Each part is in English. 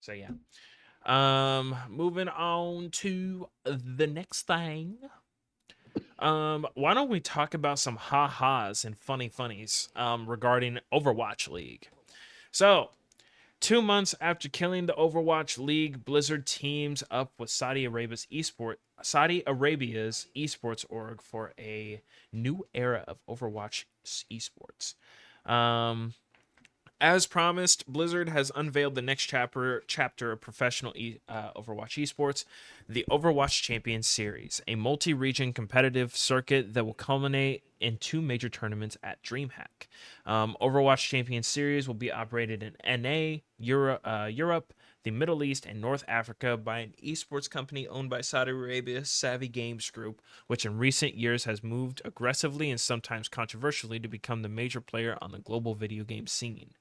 So yeah. Moving on to the next thing. Why don't we talk about some ha-has and funny funnies regarding Overwatch League? So, 2 months after killing the Overwatch League, Blizzard teams up with Saudi Arabia's esports org for a new era of Overwatch esports. Um, as promised, Blizzard has unveiled the next chapter of professional Overwatch esports, the Overwatch Champions Series, a multi-region competitive circuit that will culminate in two major tournaments at DreamHack. Overwatch Champions Series will be operated in NA, Europe, the Middle East, and North Africa by an esports company owned by Saudi Arabia's Savvy Games Group, which in recent years has moved aggressively and sometimes controversially to become the major player on the global video game scene.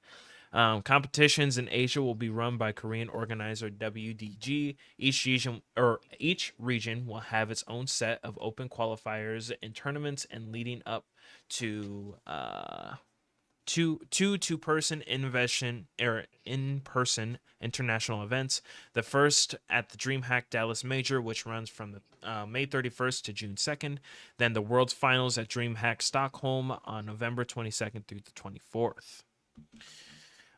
Competitions in Asia will be run by Korean organizer WDG. Each region will have its own set of open qualifiers and tournaments, and leading up to two-person in-person international events. The first at the DreamHack Dallas Major, which runs from May 31st to June 2nd. Then the World's Finals at DreamHack Stockholm on November 22nd through the 24th.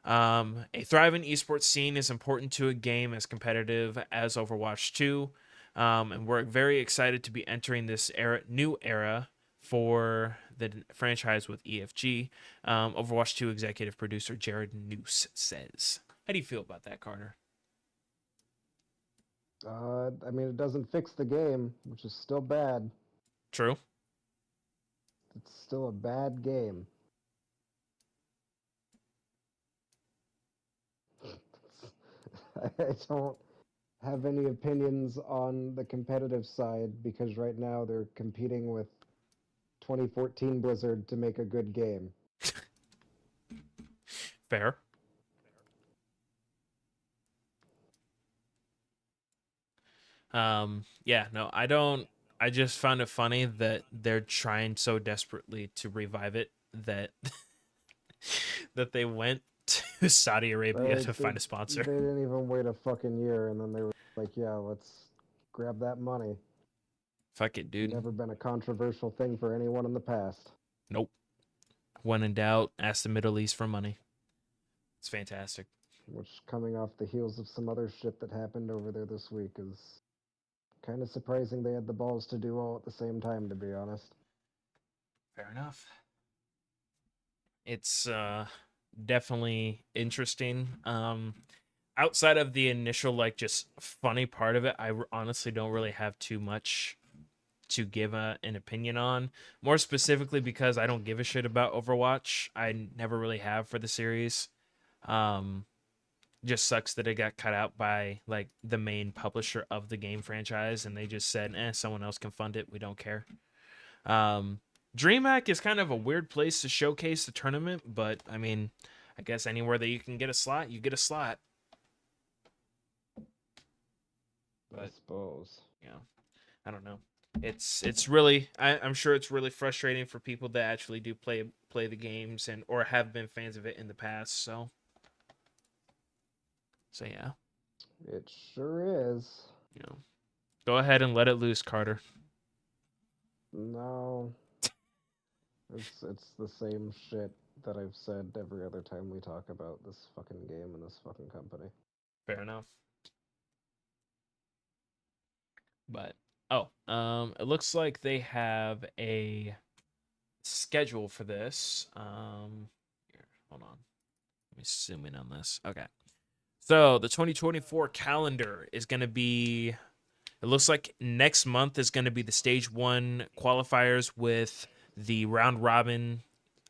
A thriving esports scene is important to a game as competitive as Overwatch 2, and we're very excited to be entering this new era for the franchise with EFG. Overwatch 2 executive producer Jared Noose says. How do you feel about that, Carter? I mean, it doesn't fix the game, which is still bad. True. It's still a bad game. I don't have any opinions on the competitive side because right now they're competing with 2014 Blizzard to make a good game. Fair. Yeah, no, I don't. I just found it funny that they're trying so desperately to revive it that that they went to Saudi Arabia Right? to find a sponsor. They didn't even wait a fucking year, and then they were like, "Yeah, let's grab that money." Fuck it, dude. Never been a controversial thing for anyone in the past. Nope. When in doubt, ask the Middle East for money. It's fantastic. Which, coming off the heels of some other shit that happened over there this week, is kind of surprising they had the balls to do all at the same time, to be honest. Fair enough. It's definitely interesting. Outside of the initial like just funny part of it, I honestly don't really have too much to give an opinion on. More specifically because I don't give a shit about Overwatch. I never really have for the series. Um, just sucks that it got cut out by like the main publisher of the game franchise, and they just said, someone else can fund it. We don't care." Um, DreamHack is kind of a weird place to showcase the tournament, but I mean, I guess anywhere that you can get a slot, you get a slot. I But suppose. yeah, I don't know. It's really I'm sure it's really frustrating for people that actually do play the games and or have been fans of it in the past. So yeah, It sure is. you know, go ahead and let it loose, Carter. No, it's the same shit that I've said every other time we talk about this fucking game and this fucking company. Fair enough. But it looks like they have a schedule for this. Here, hold on. Let me zoom in on this. Okay. So the 2024 calendar is going to be. It looks like next month is going to be the stage one qualifiers with the round robin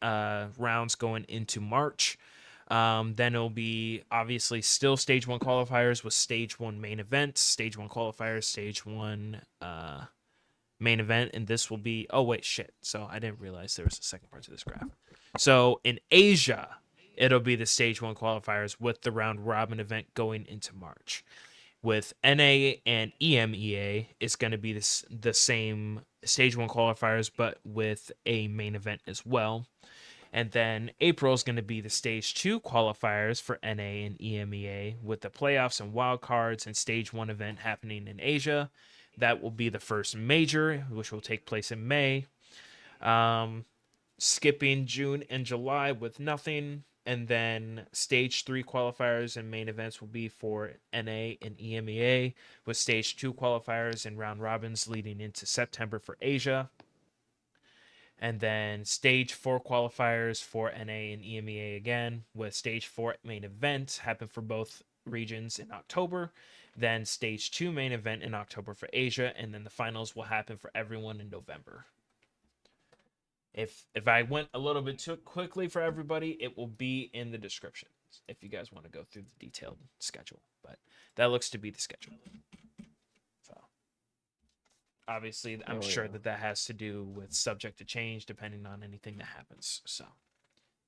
rounds going into March. Then it'll be obviously still stage one qualifiers with stage one main events, stage one qualifiers, stage one main event, and this will be. Oh wait, shit. So I didn't realize there was a second part to this graph. So in Asia, it'll be the stage one qualifiers with the round robin event going into March. With NA and EMEA, it's going to be the same stage one qualifiers, but with a main event as well. And then April is going to be the stage two qualifiers for NA and EMEA with the playoffs and wild cards and stage one event happening in Asia. That will be the first major, which will take place in May. Um, Skipping June and July with nothing. And then stage three qualifiers and main events will be for NA and EMEA, with stage two qualifiers and round robins leading into September for Asia. And then stage four qualifiers for NA and EMEA again, with stage four main event happen for both regions in October. Then stage two main event in October for Asia, and then the finals will happen for everyone in November. If I went a little bit too quickly for everybody, it will be in the description if you guys want to go through the detailed schedule. But that looks to be the schedule. So obviously, I'm Oh sure yeah. that that has to do with subject to change depending on anything that happens. So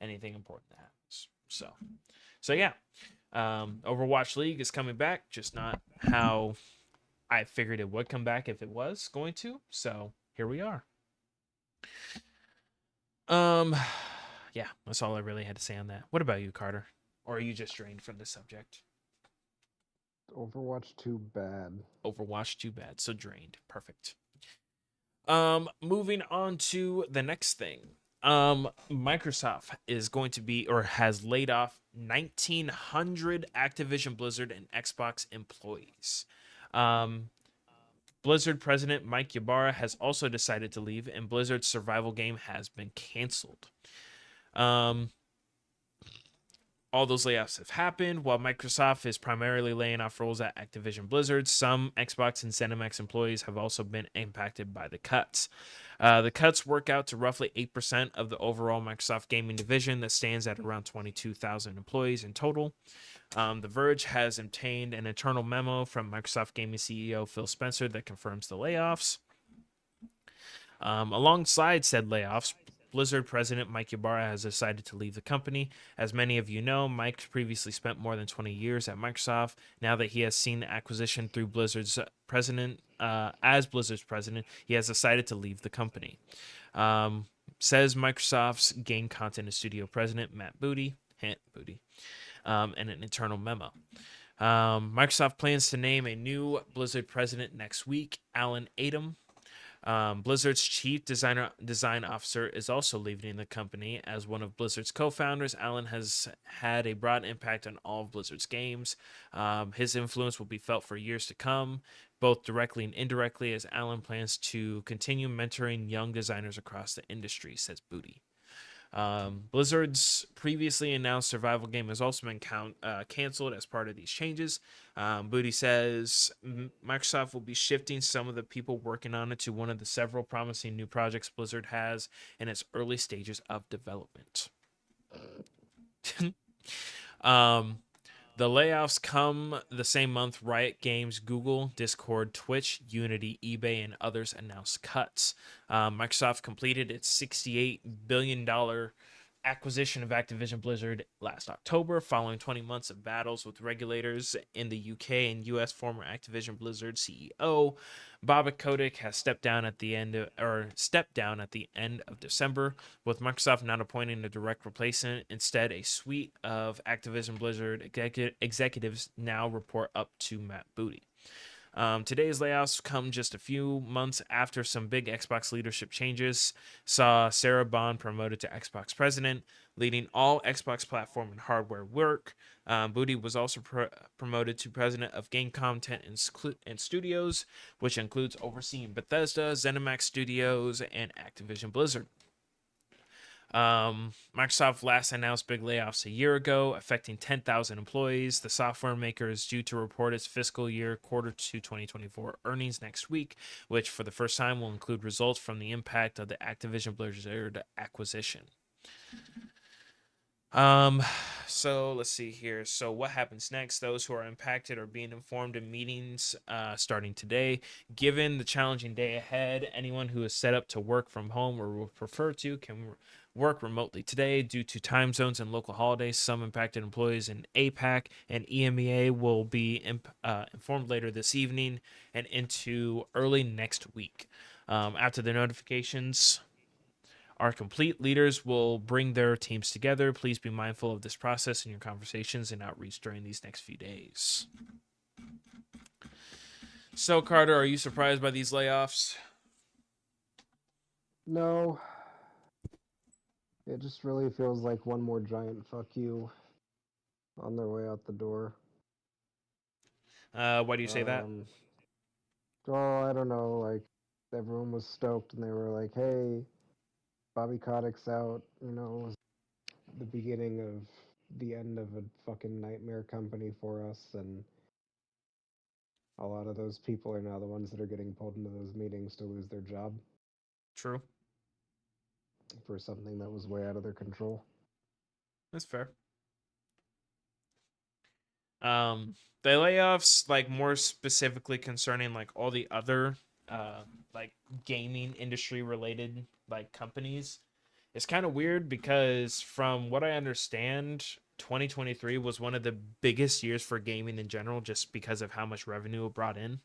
anything important that happens. So yeah, Overwatch League is coming back, just not how I figured it would come back if it was going to. So here we are. Um, yeah, that's all I really had to say on that. What about you, Carter? Or are you just drained from the subject? Overwatch too bad. Overwatch, too bad. So drained. Perfect. Moving on to the next thing. Microsoft is going to be or has laid off 1,900 Activision Blizzard and Xbox employees. Um, Blizzard president Mike Ybarra has also decided to leave, and Blizzard's survival game has been canceled. Um, all those layoffs have happened while Microsoft is primarily laying off roles at Activision Blizzard. Some Xbox and ZeniMax employees have also been impacted by the cuts. The cuts work out to roughly 8% of the overall Microsoft gaming division that stands at around 22,000 employees in total. The Verge has obtained an internal memo from Microsoft Gaming CEO Phil Spencer that confirms the layoffs. Alongside said layoffs, Blizzard president Mike Ybarra has decided to leave the company. As many of you know, Mike previously spent more than 20 years at Microsoft. Now that he has seen the acquisition through Blizzard's president, as Blizzard's president, he has decided to leave the company. Says Microsoft's game content and studio president Matt Booty, in an internal memo. Microsoft plans to name a new Blizzard president next week, Alan Adam. Blizzard's chief design officer is also leaving the company. As one of Blizzard's co-founders, Alan has had a broad impact on all of Blizzard's games. His influence will be felt for years to come, both directly and indirectly, as Alan plans to continue mentoring young designers across the industry, says Booty. Blizzard's previously announced survival game has also been canceled as part of these changes. Booty says Microsoft will be shifting some of the people working on it to one of the several promising new projects Blizzard has in its early stages of development. um, the layoffs come the same month Riot Games, Google, Discord, Twitch, Unity, eBay, and others announced cuts. Microsoft completed its $68 billion acquisition of Activision Blizzard last October, following 20 months of battles with regulators in the UK and US. Former Activision Blizzard CEO Bobak Kotick has stepped down at the end of December, with Microsoft not appointing a direct replacement. Instead, a suite of Activision Blizzard executives now report up to Matt Booty. Today's layoffs come just a few months after some big Xbox leadership changes saw Sarah Bond promoted to Xbox president, leading all Xbox platform and hardware work. Booty was also promoted to president of game content and studios, which includes overseeing Bethesda, ZeniMax Studios, and Activision Blizzard. Microsoft last announced big layoffs a year ago, affecting 10,000 employees. The software maker is due to report its fiscal year Q2 2024 earnings next week, which for the first time will include results from the impact of the Activision Blizzard acquisition. Um, so let's see here. So what happens next? Those who are impacted are being informed in meetings starting today. Given the challenging day ahead, anyone who is set up to work from home or will prefer to can work remotely today due to time zones and local holidays. Some impacted employees in APAC and EMEA will be informed later this evening and into early next week. After the notifications Our complete leaders will bring their teams together. Please be mindful of this process in your conversations and outreach during these next few days. So, Carter, are you surprised by these layoffs? No, it just really feels like one more giant fuck you on their way out the door. Why do you say that? Um, oh, I don't know. Like everyone was stoked, and they were like, "Hey, Bobby Kotick's out." It was the beginning of the end of a fucking nightmare company for us, and a lot of those people are now the ones that are getting pulled into those meetings to lose their job True. for something that was way out of their control. That's fair. Um, the layoffs, like more specifically concerning like all the other uh like gaming industry related like companies, it's kind of weird because from what I understand, 2023 was one of the biggest years for gaming in general just because of how much revenue it brought in.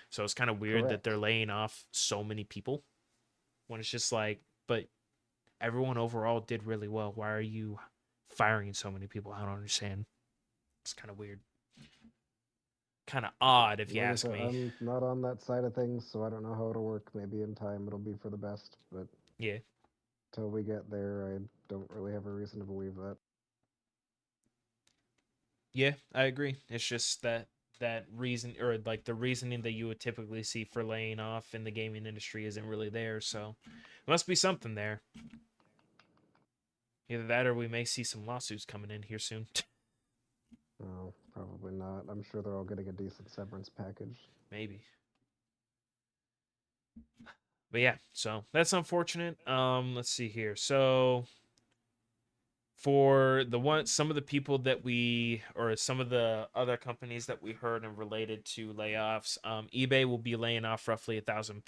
So it's kind of weird that they're Correct. laying off so many people when it's just like, but everyone overall did really well. Why are you firing so many people? I don't understand. It's kind of weird. Kind of odd if you Like I ask said, me. I'm not on that side of things, so I don't know how it'll work. Maybe in time it'll be for the best, but Yeah. till we get there, I don't really have a reason to believe that. Yeah, I agree. It's just that reason or like the reasoning that you would typically see for laying off in the gaming industry isn't really there, so must be something there. Either that or we may see some lawsuits coming in here soon. No, probably not. I'm sure they're all getting a decent severance package. Maybe. But yeah, so that's unfortunate. Let's see here. So for the one some of the people that we or some of the other companies that we heard and related to layoffs, eBay will be laying off roughly 1,000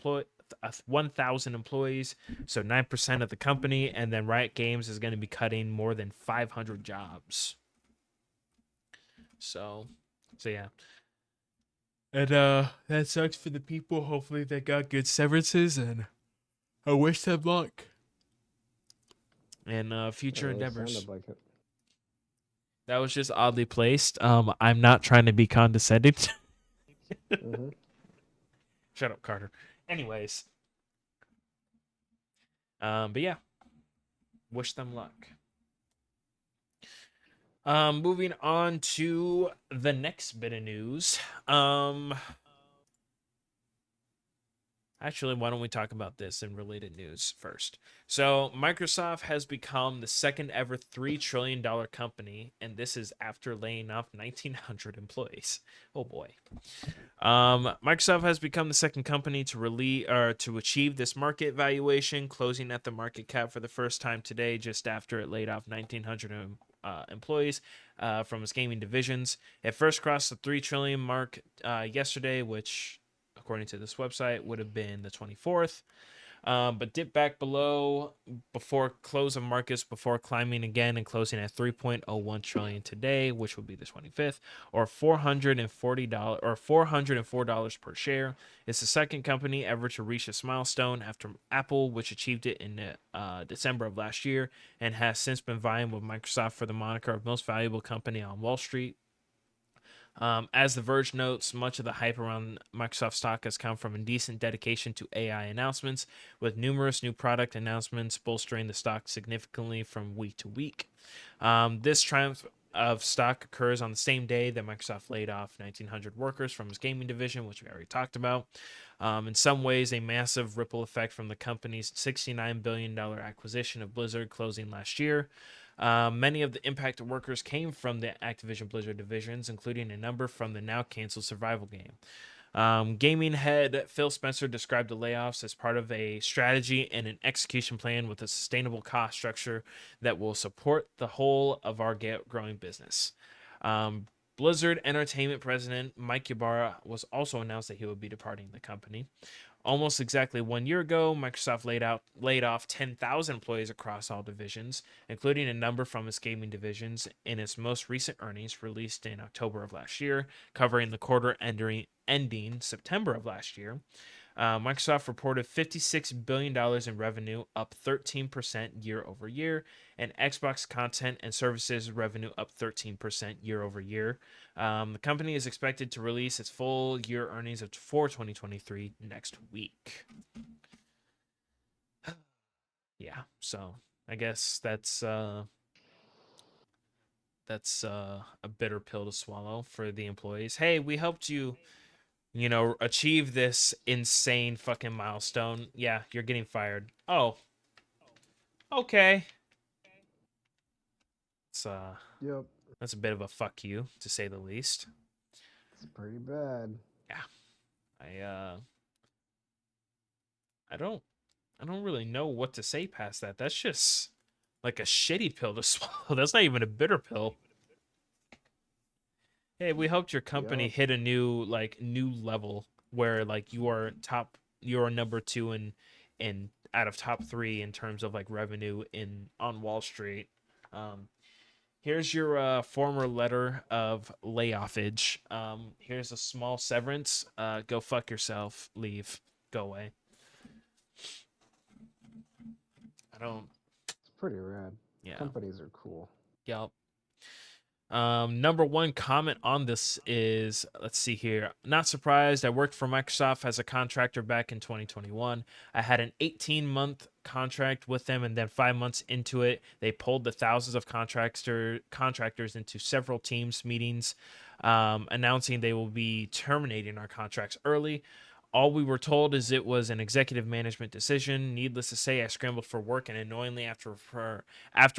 employees, so 9% of the company, and then Riot Games is going to be cutting more than 500 jobs. So, so yeah, and that sucks for the people. Hopefully, they got good severances, and I wish them luck in It future really endeavors. sounded like it. That was just oddly placed. I'm not trying to be condescending. Mm-hmm. Shut up, Carter. Anyways, but yeah, wish them luck. Moving on to the next bit of news. Actually, why don't we talk about this in related news first? So, Microsoft has become the second ever $3 trillion company, and this is after laying off 1,900 employees. Oh boy. Microsoft has become the second company to release or to achieve this market valuation, closing at the market cap for the first time today, just after it laid off 1,900 employees from its gaming divisions. It first crossed the 3 trillion mark yesterday, which, according to this website, would have been the 24th. But dipped back below before close of markets before climbing again and closing at 3.01 trillion today, which would be the 25th, or $440 or $404 per share. It's the second company ever to reach this milestone after Apple, which achieved it in December of last year and has since been vying with Microsoft for the moniker of most valuable company on Wall Street. As The Verge notes, much of the hype around Microsoft stock has come from indecent dedication to AI announcements, with numerous new product announcements bolstering the stock significantly from week to week. This triumph of stock occurs on the same day that Microsoft laid off 1,900 workers from its gaming division, which we already talked about. In some ways, a massive ripple effect from the company's $69 billion acquisition of Blizzard closing last year. Many of the impacted workers came from the Activision Blizzard divisions, including a number from the now canceled survival game. Gaming head Phil Spencer described the layoffs as part of a strategy and an execution plan with a sustainable cost structure that will support the whole of our growing business. Um, Blizzard Entertainment president Mike Ybarra was also announced that he would be departing the company. Almost exactly 1 year ago, Microsoft laid off 10,000 employees across all divisions, including a number from its gaming divisions, in its most recent earnings released in October of last year, covering the quarter ending September of last year. Microsoft reported $56 billion in revenue, up 13% year over year, and Xbox content and services revenue up 13% year over year. The company is expected to release its full year earnings for 2023 next week. Yeah, so I guess that's a bitter pill to swallow for the employees. Hey, we helped you, achieve this insane fucking milestone. Yeah, you're getting fired. Oh, okay. It's Yep. that's a bit of a fuck you to say the least. It's pretty bad. Yeah. I don't really know what to say past that. That's just like a shitty pill to swallow. That's not even a bitter pill. Hey, we hoped your company Yep. hit a new level where like you're number 2 in out of top 3 in terms of like revenue in on Wall Street. Um Here's your former letter of layoffage. Here's a small severance. Go fuck yourself. Leave. Go away. I don't. It's pretty rad. Yeah. Companies are cool. Yep. Number one comment on this is, let's see here. Not surprised. I worked for Microsoft as a contractor back in 2021. I had an 18-month contract with them, and then 5 months into it, they pulled the thousands of contractors into several teams meetings, announcing they will be terminating our contracts early. All we were told is it was an executive management decision. Needless to say, I scrambled for work, and annoyingly, after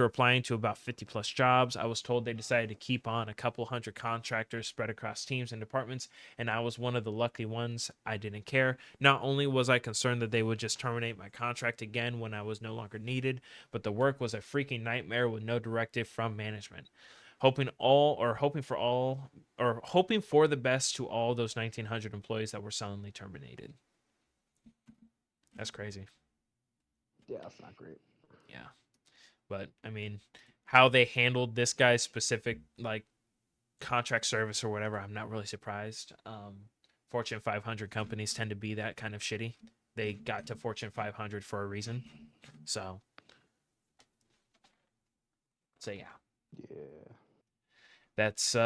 applying to about 50 plus jobs, I was told they decided to keep on a couple hundred contractors spread across teams and departments, and I was one of the lucky ones. I didn't care. Not only was I concerned that they would just terminate my contract again when I was no longer needed, but the work was a freaking nightmare with no directive from management. Hoping for the best to all those 1,900 employees that were suddenly terminated. That's crazy. Yeah, it's not great. Yeah. But I mean, how they handled this guy's specific like contract service or whatever, I'm not really surprised. Fortune 500 companies tend to be that kind of shitty. They got to Fortune 500 for a reason. So, so yeah, Yeah. that's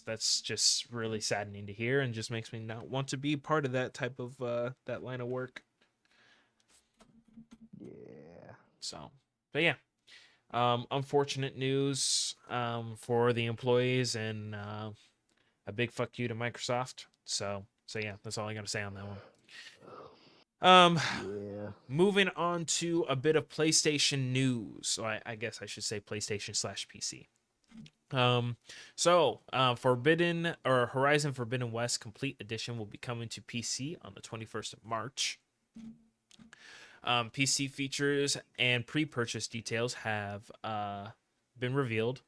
that's just really saddening to hear, and just makes me not want to be part of that type of that line of work. Yeah. So, but yeah, unfortunate news for the employees, and a big fuck you to Microsoft. So yeah, that's all I got to say on that one. Um, Yeah. Moving on to a bit of PlayStation news. So I guess I should say PlayStation slash PC. Um, Forbidden or Horizon Forbidden West Complete Edition will be coming to PC on the 21st of March. PC features and pre-purchase details have been revealed.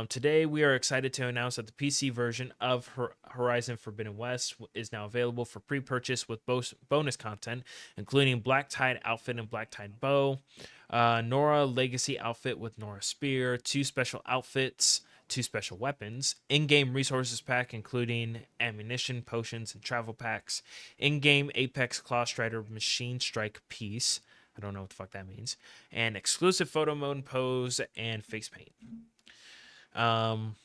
Today, we are excited to announce that the PC version of Horizon Forbidden West is now available for pre-purchase with bonus content, including Black Tide outfit and Black Tide bow, Nora Legacy outfit with Nora spear, 2 special outfits, 2 special weapons, in-game resources pack including ammunition, potions, and travel packs, in-game Apex Claw Strider machine strike piece. I don't know what the fuck that means, and exclusive photo mode, pose, and face paint. Um,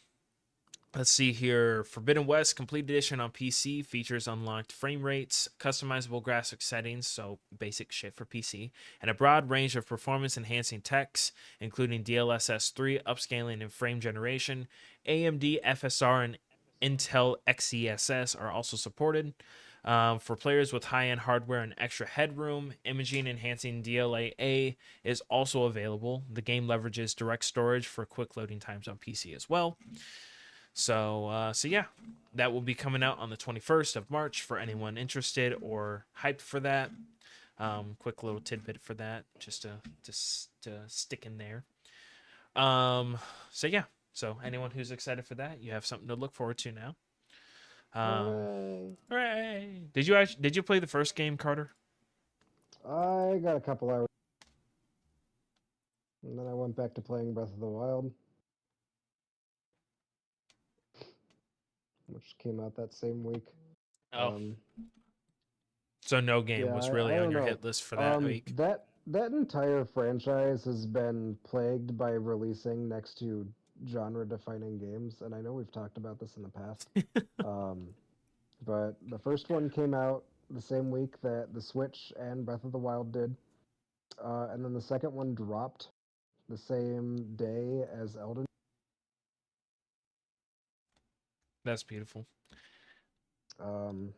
let's see here. Forbidden West Complete Edition on PC features unlocked frame rates, customizable graphics settings, so basic shit for PC, and a broad range of performance enhancing techs, including DLSS 3 upscaling and frame generation. AMD FSR and Intel XeSS are also supported. For players with high end hardware and extra headroom, imaging enhancing DLAA is also available. The game leverages direct storage for quick loading times on PC as well. So yeah, that will be coming out on the 21st of March for anyone interested or hyped for that. Quick little tidbit for that, just to stick in there. So yeah, so anyone who's excited for that, you have something to look forward to now. Um, Hooray. Hooray! Did you play the first game, Carter? I got a couple hours, and then I went back to playing Breath of the Wild, which came out that same week. Oh, Um, so no game yeah, was I really on don't your know. hit list for that week. That entire franchise has been plagued by releasing next to genre-defining games, and I know we've talked about this in the past. Um, but the first one came out the same week that the Switch and Breath of the Wild did, and then the second one dropped the same day as Elden. That's beautiful. Um,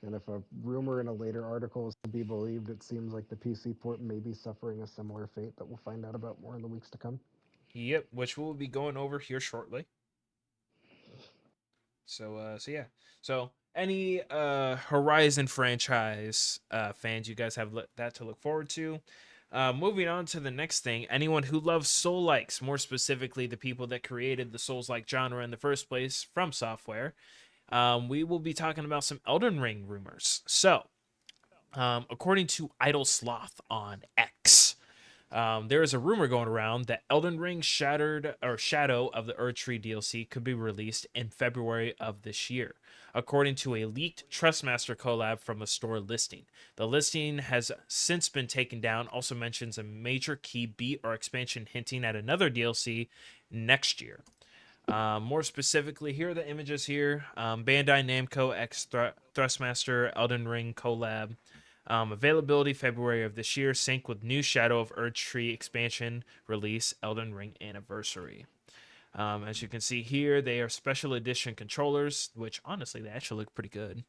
and if a rumor in a later article is to be believed, it seems like the PC port may be suffering a similar fate that we'll find out about more in the weeks to come. Yep, which we'll be going over here shortly. So yeah. So any Horizon franchise fans, you guys have that to look forward to. Moving on to the next thing, anyone who loves Soul likes, more specifically the people that created the Souls like genre in the first place, From Software, we will be talking about some Elden Ring rumors. So, according to Idle Sloth on X, there is a rumor going around that Elden Ring Shattered or Shadow of the Erdtree DLC could be released in February of this year, according to a leaked Trustmaster collab from a store listing. The listing has since been taken down. Also mentions a major key beat or expansion hinting at another DLC next year. More specifically, here are the images here. Bandai Namco X Thrustmaster Elden Ring collab. Availability February of this year. Sync with new Shadow of Erdtree expansion release Elden Ring Anniversary. As you can see here, they are special edition controllers, which honestly they actually look pretty good.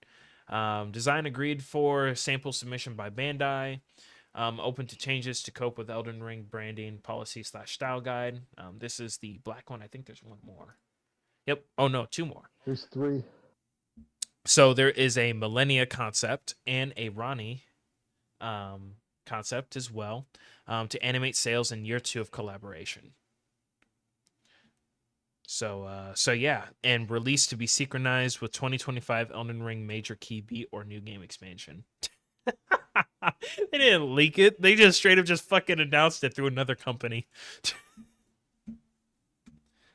Design agreed for. Sample submission by Bandai. Open to changes to cope with Elden Ring branding policy slash style guide. This is the black one. I think there's one more. Yep. Oh no, two more. There's three. So there is a Millennia concept and a Ronnie um, concept as well to animate sales in year two of collaboration. So yeah, and released to be synchronized with 2025 Elden Ring major key beat or new game expansion. They didn't leak it. They just straight up just fucking announced it through another company.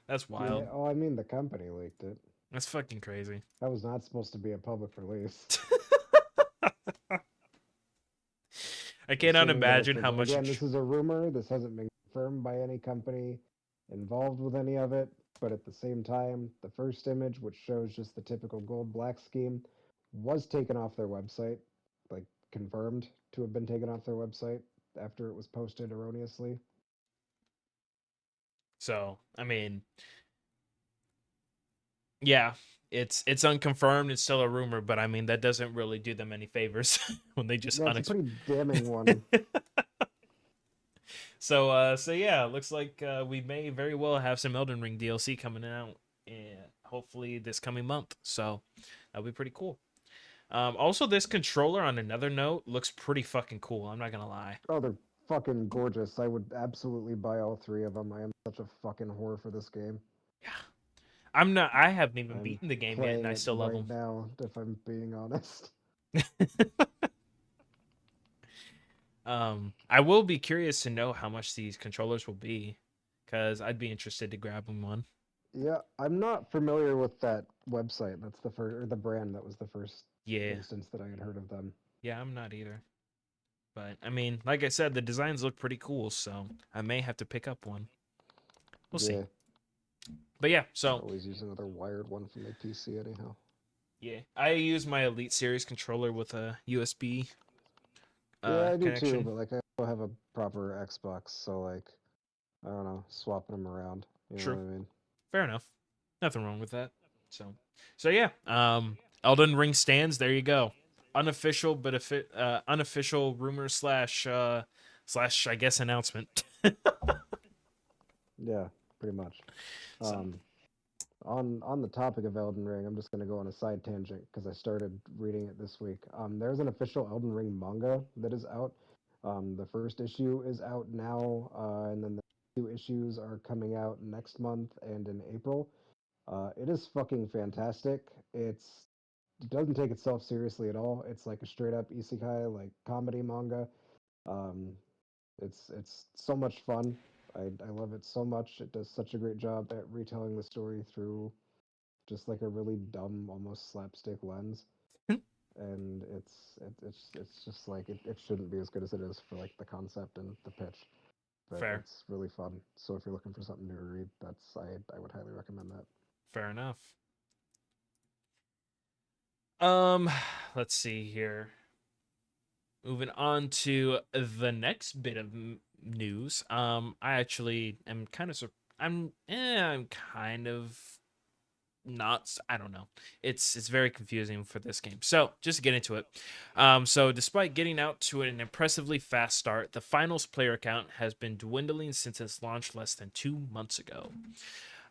That's Yeah, wild. oh, I mean, the company leaked it. That's fucking crazy. That was not supposed to be a public release. I cannot Assuming that imagine it's how much. again, this is a rumor. This hasn't been confirmed by any company involved with any of it. But at the same time, the first image, which shows just the typical gold black scheme, was taken off their website, like confirmed to have been taken off their website after it was posted erroneously. So I mean, yeah, it's unconfirmed. It's still a rumor, but I mean that doesn't really do them any favors when they just Yeah, it's a pretty damning one. so yeah, looks like we may very well have some Elden Ring DLC coming out, hopefully this coming month. So that'll be pretty cool. Also, this controller, on another note, looks pretty fucking cool. I'm not gonna lie. Oh, they're fucking gorgeous. I would absolutely buy all three of them. I am such a fucking whore for this game. Yeah, I'm not. I haven't even I'm beaten the game yet, and playing I it still love right them. now, if I'm being honest. I will be curious to know how much these controllers will be, because I'd be interested to grab them one. Yeah, I'm not familiar with that website. That's the first, or the brand that was the first Yeah, instance that I had heard of them. yeah, I'm not either. But I mean, like I said, the designs look pretty cool, so I may have to pick up one. We'll see. Yeah, But yeah, so always use another wired one for my PC anyhow. yeah, I use my Elite Series controller with a USB Yeah, I do too, connection. but like I also have a proper Xbox, so like I don't know, swapping them around. You know what True, I mean? fair enough. Nothing wrong with that. So yeah, Elden Ring stands. There you go. Unofficial, but if it unofficial rumor slash I guess announcement. Yeah, pretty much. So Um, on the topic of Elden Ring, I'm just gonna go on a side tangent because I started reading it this week. There's an official Elden Ring manga that is out. The first issue is out now, and then the two issues are coming out next month and in April. It is fucking fantastic. It doesn't take itself seriously at all. It's like a straight up isekai like comedy manga. Um, it's so much fun. I love it so much. It does such a great job at retelling the story through just like a really dumb, almost slapstick lens. and it's just like it shouldn't be as good as it is for like the concept and the pitch, but Fair, it's really fun. So if you're looking for something new to read, I would highly recommend that. fair enough. Um, let's see here. Moving on to the next bit of news. I actually am kind of I'm kind of not. I don't know. It's very confusing for this game. So just to get into it. So despite getting out to an impressively fast start, the finals player count has been dwindling since its launch less than 2 months ago.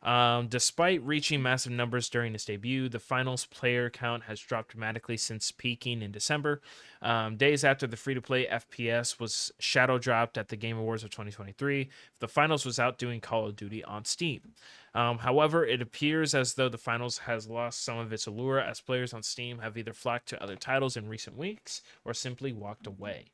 Despite reaching massive numbers during its debut, the finals player count has dropped dramatically since peaking in December. Days after the free to play FPS was shadow dropped at the Game Awards of 2023, the finals was outdoing Call of Duty on Steam. However, it appears as though the finals has lost some of its allure as players on Steam have either flocked to other titles in recent weeks or simply walked away.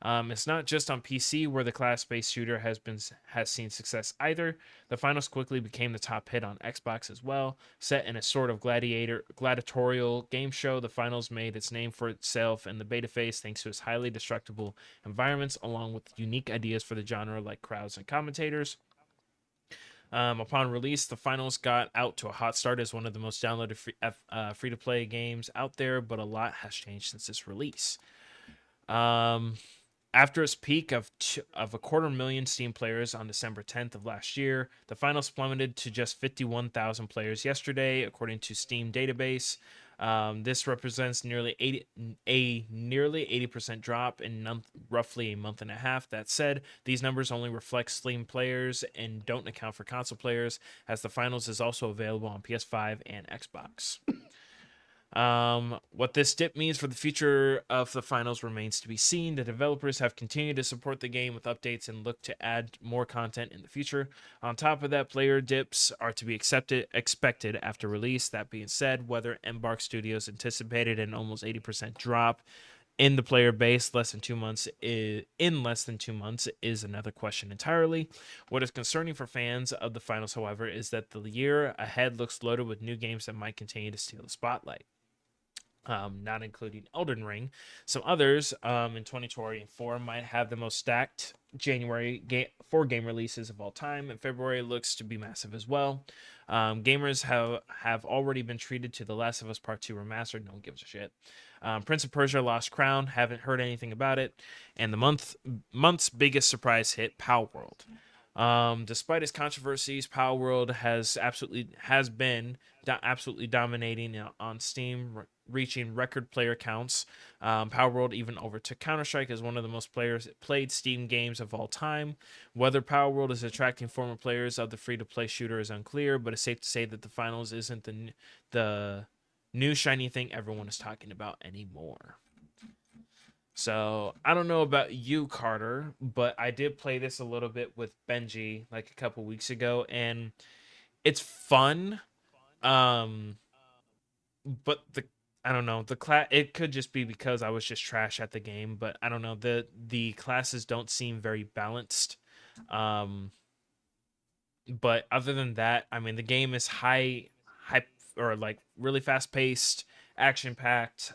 It's not just on PC where the class-based shooter has seen success either. The finals quickly became the top hit on Xbox as well. Set in a sort of gladiatorial game show, the finals made its name for itself in the beta phase thanks to its highly destructible environments, along with unique ideas for the genre like crowds and commentators. Upon release, the finals got out to a hot start as one of the most downloaded free to play games out there, but a lot has changed since its release. Um, After its peak of a quarter million Steam players on December 10th of last year, the finals plummeted to just 51,000 players yesterday, according to Steam database. This represents nearly 80% drop in roughly a month and a half. That said, these numbers only reflect Steam players and don't account for console players, as the finals is also available on PS5 and Xbox. What this dip means for the future of the finals remains to be seen. The developers have continued to support the game with updates and look to add more content in the future. On top of that, player dips are to be expected after release. That being said, whether Embark Studios anticipated an almost 80% drop in the player base less than 2 months is another question entirely. What is concerning for fans of the finals, however, is that the year ahead looks loaded with new games that might continue to steal the spotlight, not including Elden Ring. Some others in 2024 might have the most stacked four game releases of all time, and February looks to be massive as well. Gamers have already been treated to The Last of Us Part 2 Remastered. No one gives a shit. Prince of Persia Lost Crown, haven't heard anything about it. And the month's biggest surprise hit, Power World. Despite its controversies, Power World has been absolutely dominating on Steam, reaching record player counts. Power World even overtook Counter Strike as one of the most played Steam games of all time. Whether Power World is attracting former players of the free to play shooter is unclear, but it's safe to say that the finals isn't the new shiny thing everyone is talking about anymore. So I don't know about you, Carter, but I did play this a little bit with Benji like a couple weeks ago, and it's fun. Um, but the I don't know, the class, it could just be because I was just trash at the game, but I don't know, the classes don't seem very balanced. Um, but other than that, I mean, the game is high or like really fast paced, action packed.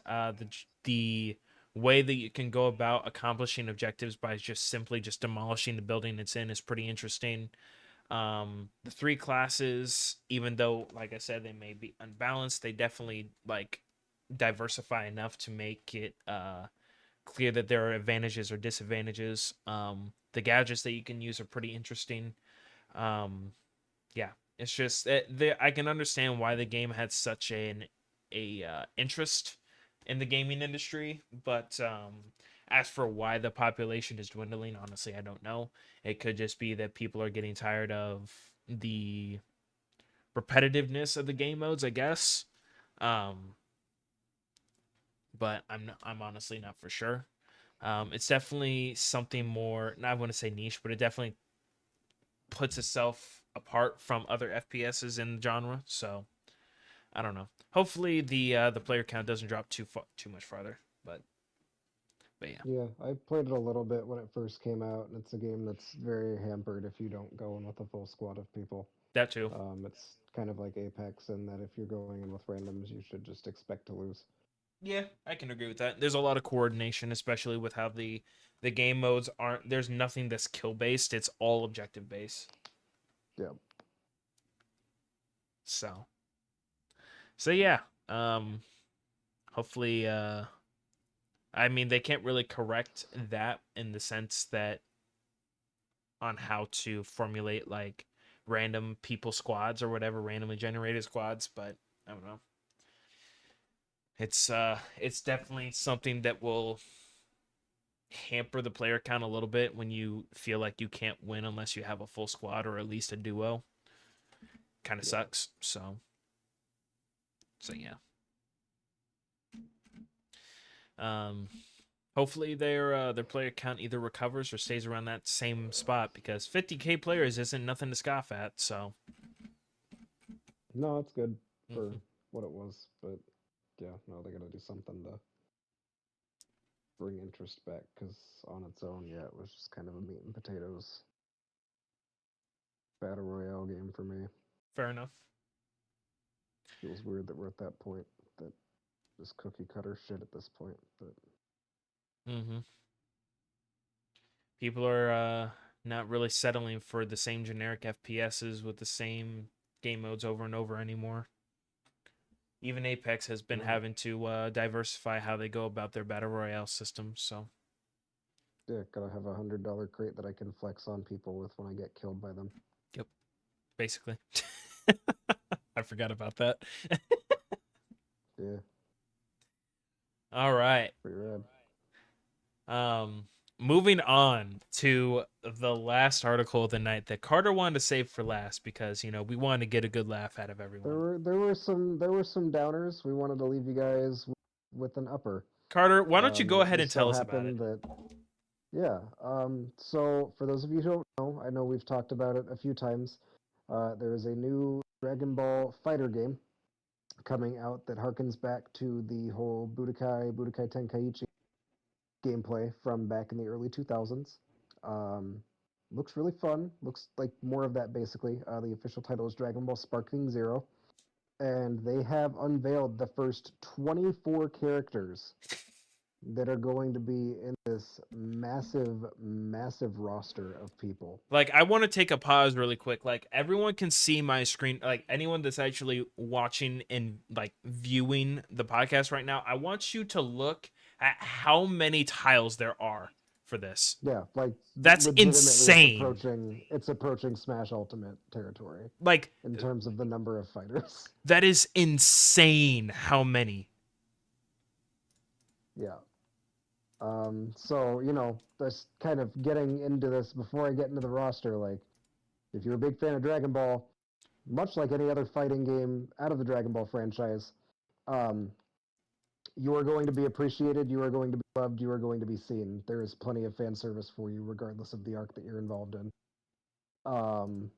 The way that you can go about accomplishing objectives by just simply just demolishing the building it's in is pretty interesting. The three classes, even though like I said they may be unbalanced, they definitely like diversify enough to make it clear that there are advantages or disadvantages. The gadgets that you can use are pretty interesting. Um, yeah, it's just I can understand why the game had such an a interest in the gaming industry, but as for why the population is dwindling, honestly, I don't know. It could just be that people are getting tired of the repetitiveness of the game modes, I guess. Um, but I'm honestly not for sure. It's definitely something more. Not I want to say niche, but it definitely puts itself apart from other FPSs in the genre. So I don't know. Hopefully the player count doesn't drop too much farther. But yeah, Yeah, I played it a little bit when it first came out, and it's a game that's very hampered if you don't go in with a full squad of people. that too. It's kind of like Apex in that if you're going in with randoms, you should just expect to lose. Yeah, I can agree with that. There's a lot of coordination, especially with how the game modes aren't. There's nothing that's kill based. It's all objective based. Yeah. So so yeah. Um, hopefully, I mean, they can't really correct that in the sense that on how to formulate like random people squads or whatever, randomly generated squads, but I don't know. It's definitely something that will hamper the player count a little bit when you feel like you can't win unless you have a full squad or at least a duo. Kind of Yeah. sucks. So yeah. Um, hopefully their player count either recovers or stays around that same spot because 50K players isn't nothing to scoff at. So No, it's good for mhm. what it was, but yeah, no, they gotta do something to bring interest back because on its own, yeah, it was just kind of a meat and potatoes battle royale game for me. Fair enough. Feels weird that we're at that point, that just cookie cutter shit at this point, but Hmm. People are not really settling for the same generic FPSs with the same game modes over and over anymore. Even Apex has been no, having to diversify how they go about their battle royale system. So, yeah, gotta have $100 crate that I can flex on people with when I get killed by them. yep, basically. I forgot about that. Yeah, All right. pretty rad. Um, moving on to the last article of the night that Carter wanted to save for last because we wanted to get a good laugh out of everyone. There were some downers. We wanted to leave you guys with an upper. Carter, why don't you go It ahead and just so tell us about happened it? that yeah. So for those of you who don't know, I know we've talked about it a few times. There is a new Dragon Ball Fighter game coming out that harkens back to the whole Budokai Tenkaichi gameplay from back in the early 2000s. Um, Looks really fun. Looks like more of that basically. The official title is Dragon Ball Sparking Zero, and they have unveiled the first 24 characters that are going to be in this massive, massive roster of people. Like, I want to take a pause really quick. Like, everyone can see my screen. Like, anyone that's actually watching and like viewing the podcast right now, I want you to look at how many tiles there are for this. Yeah, like That's legitimately, insane. it's approaching Smash Ultimate territory Like, in terms of the number of fighters. that is insane how many. Yeah. So just kind of getting into this before I get into the roster. Like, if you're a big fan of Dragon Ball, much like any other fighting game out of the Dragon Ball franchise, um, you are going to be appreciated, you are going to be loved, you are going to be seen. There is plenty of fan service for you, regardless of the arc that you're involved in. Um,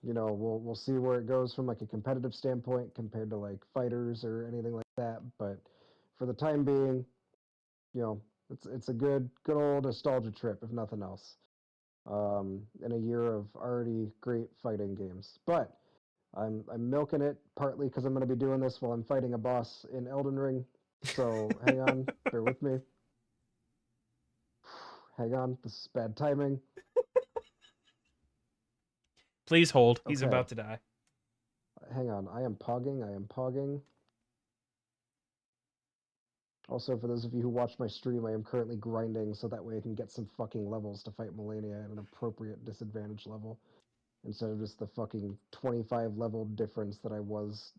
we'll see where it goes from like a competitive standpoint compared to like fighters or anything like that. But for the time being, you know, it's a good old nostalgia trip, if nothing else. In a year of already great fighting games, but I'm milking it partly because I'm going to be doing this while I'm fighting a boss in Elden Ring. So hang on, bear with me. Hang on, this is bad timing. Please hold. He's Okay, about to die. hang on. I am pogging. I am pogging. Also, for those of you who watch my stream, I am currently grinding so that way I can get some fucking levels to fight Melania at an appropriate disadvantage level instead of just the fucking 25 level difference that I was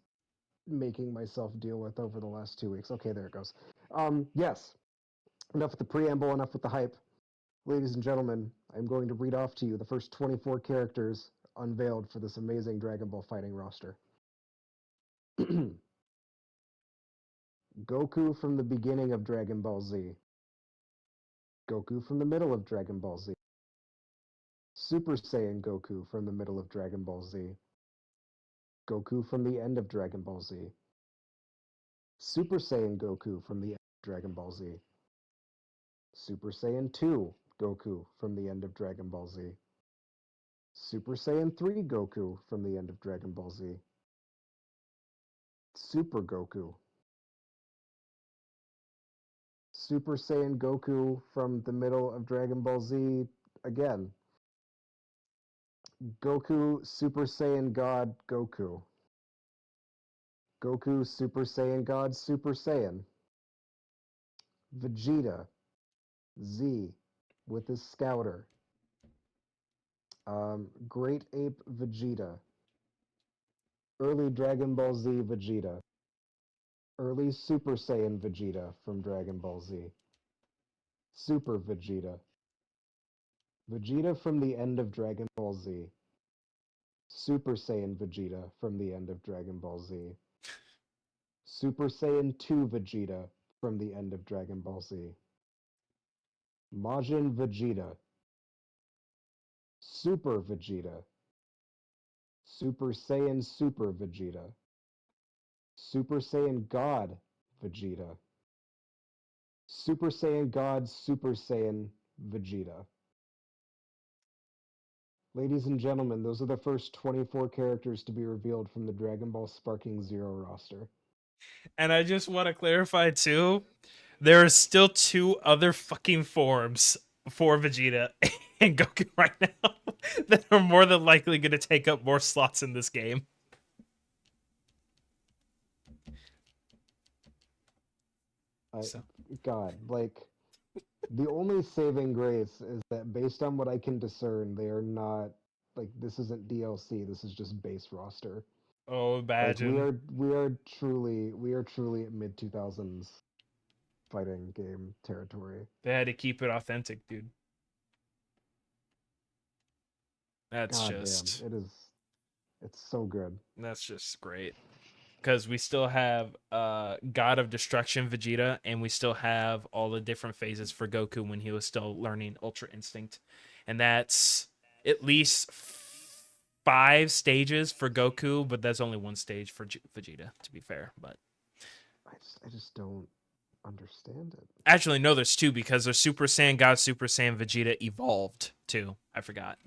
making myself deal with over the last 2 weeks. Okay, there it goes. Yes, enough with the preamble, enough with the hype. Ladies and gentlemen, I'm going to read off to you the first 24 characters unveiled for this amazing Dragon Ball fighting roster. Goku from the beginning of Dragon Ball Z. Goku from the middle of Dragon Ball Z. Super Saiyan Goku from the middle of Dragon Ball Z. Goku from the end of Dragon Ball Z. Super Saiyan Goku from the end of Dragon Ball Z. Super Saiyan 2 Goku from the end of Dragon Ball Z. Super Saiyan 3 Goku from the end of Dragon Ball Z. Super Goku. Super Saiyan Goku from the middle of Dragon Ball Z again. Goku Super Saiyan God Goku. Goku Super Saiyan God Super Saiyan. Vegeta Z with his scouter. Great Ape Vegeta. Early Dragon Ball Z Vegeta. Early Super Saiyan Vegeta from Dragon Ball Z. Super Vegeta. Vegeta from the end of Dragon Ball Z. Super Saiyan Vegeta from the end of Dragon Ball Z. Super Saiyan 2 Vegeta from the end of Dragon Ball Z. Majin Vegeta. Super Vegeta. Super Saiyan Super Vegeta. Super Saiyan God Vegeta. Super Saiyan God Super Saiyan Vegeta. Ladies and gentlemen, those are the first 24 characters to be revealed from the Dragon Ball Sparking Zero roster. And I just want to clarify too, there are still two other fucking forms for Vegeta and Goku right now that are more than likely going to take up more slots in this game. I, So, God, like, the only saving grace is that based on what I can discern, they are not, like, this isn't DLC, this is just base roster. oh, Like, imagine we are truly at mid 2000s fighting game territory. they had to keep it authentic, dude. That's God damn, just it's so good. that's just great. Because we still have God of Destruction Vegeta, and we still have all the different phases for Goku when he was still learning Ultra Instinct, and that's at least five stages for Goku, but that's only one stage for Vegeta, to be fair. But I just don't understand it. actually, no, there's two because there's Super Saiyan God, Super Saiyan Vegeta evolved too. I forgot.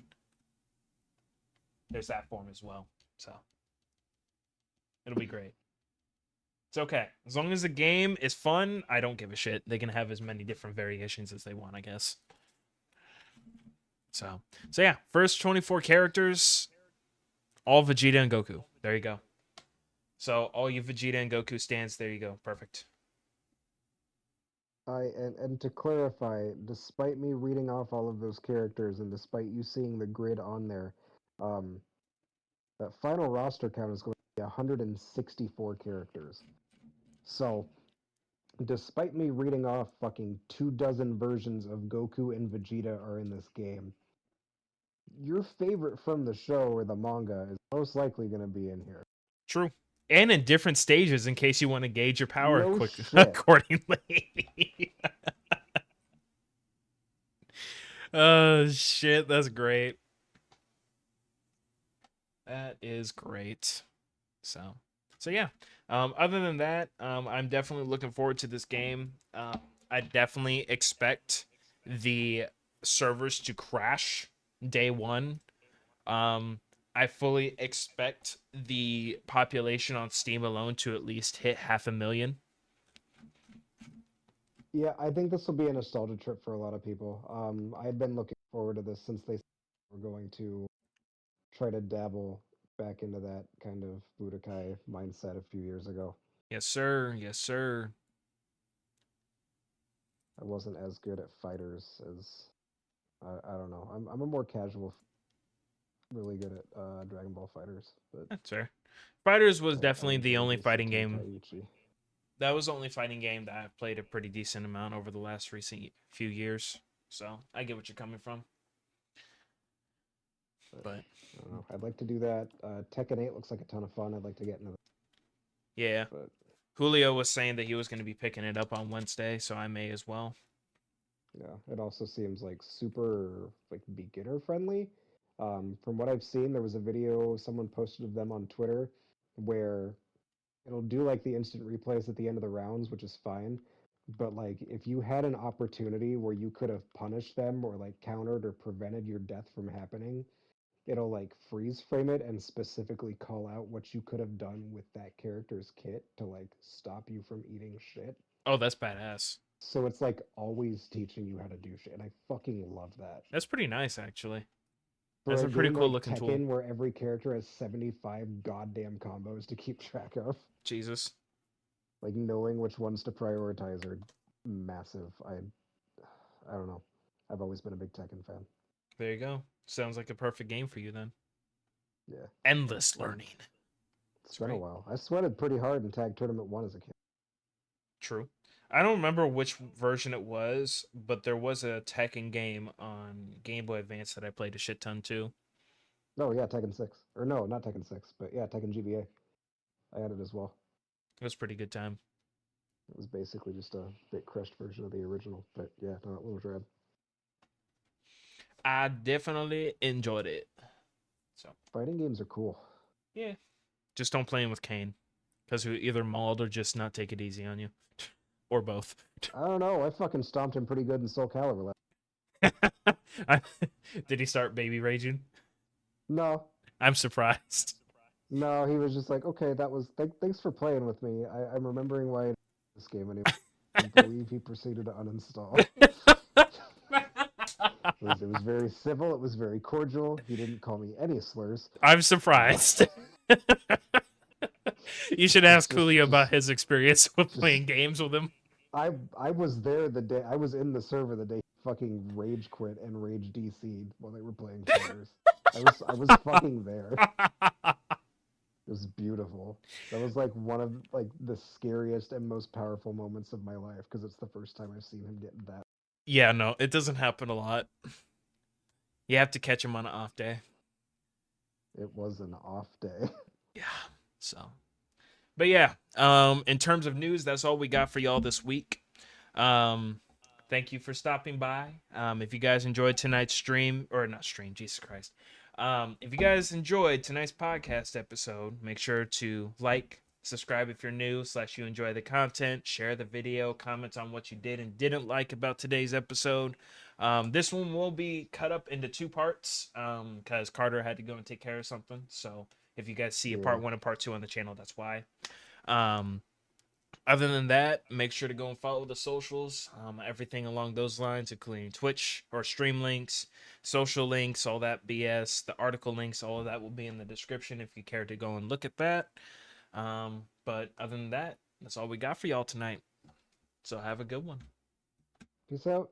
There's that form as well, so it'll be great. It's okay. As long as the game is fun, I don't give a shit. They can have as many different variations as they want, I guess. So, so yeah, first 24 characters, all Vegeta and Goku. There you go. So, all you Vegeta and Goku stands, there you go. Perfect. And to clarify, despite me reading off all of those characters and despite you seeing the grid on there, um, that final roster count is going to be 164 characters. So, despite me reading off fucking 2 dozen versions of Goku and Vegeta are in this game, your favorite from the show or the manga is most likely going to be in here. True. And in different stages in case you want to gauge your power No quick shit. accordingly. Oh shit, that's great. That is great. So, so yeah. Other than that, I'm definitely looking forward to this game. I definitely expect the servers to crash day one. Um, I fully expect the population on Steam alone to at least hit 500,000. Yeah, I think this will be a nostalgia trip for a lot of people. I've been looking forward to this since they were going to try to dabble back into that kind of Budokai mindset a few years ago. Yes, sir. Yes, sir. I wasn't as good at fighters as I don't know. I'm a more casual, really good at Dragon Ball fighters, but That's fair. Fighters was I definitely the enjoy only me some fighting game. Tenkaichi. That was the only fighting game that I've played a pretty decent amount over the last recent few years. So I get what you're coming from. But But I don't know. I'd like to do that. Tekken 8 looks like a ton of fun. I'd like to get into that, yeah, but Julio was saying that he was going to be picking it up on Wednesday, so I may as well. yeah, it also seems like super like beginner friendly. From what I've seen, there was a video someone posted of them on Twitter where it'll do like the instant replays at the end of the rounds, which is fine. But like if you had an opportunity where you could have punished them or like countered or prevented your death from happening, it'll like freeze frame it and specifically call out what you could have done with that character's kit to like stop you from eating shit. Oh, that's badass. So it's like always teaching you how to do shit, and I fucking love that. That's pretty nice, actually. That's For a a pretty game cool like looking tool. Tekken where every character has 75 goddamn combos to keep track of, Jesus. like knowing which ones to prioritize are massive. I don't know. I've always been a big Tekken fan. There you go. Sounds like a perfect game for you then. Yeah. Endless learning. It's It's been a great. while. I sweated pretty hard in Tag Tournament 1 as a kid. True. I don't remember which version it was, but there was a Tekken game on Game Boy Advance that I played a shit ton too. Oh, yeah, Tekken 6. Or no, not Tekken 6, but yeah, Tekken GBA. I had it as well. It was a pretty good time. It was basically just a bit crushed version of the original, but yeah, no, it was rad. I definitely enjoyed it. So Fighting games are cool. yeah, just don't play him with Kane because he either mauled or just not take it easy on you, or both. I don't know. I fucking stomped him pretty good in Soul Calibur. I- Did he start baby raging? No, I'm surprised. no, he was just like, okay, that was. Thanks for playing with me. I'm remembering why I did this game, and I believe he proceeded to uninstall. It was very civil. It was very cordial. He didn't call me any slurs. I'm Uh, surprised. You should just, ask just, Cooley about just, his experience with just. playing games with him. I was there the day I was in the server the day he fucking rage quit and rage DC'd while they were playing fighters. I was fucking there. It was beautiful. That was like one of like the scariest and most powerful moments of my life because it's the first time I've seen him get that. Yeah, no, it doesn't happen a lot. You have to catch him on an off day. It was an off day. Yeah. So, but yeah, in terms of news, that's all we got for y'all this week. Um, thank you for stopping by. If you guys enjoyed tonight's stream, or not stream, Jesus Christ. If you guys enjoyed tonight's podcast episode, make sure to like, subscribe if you're new, / you enjoy the content, share the video, comment on what you did and didn't like about today's episode. This one will be cut up into 2 parts because Carter had to go and take care of something. So if you guys see a Yeah. part 1 and part 2 on the channel, that's why. Um, Other than that, make sure to go and follow the socials, everything along those lines, including Twitch or stream links, social links, all that BS, the article links, all of that will be in the description if you care to go and look at that. But other than that, that's all we got for y'all tonight. So have a good one. Peace out.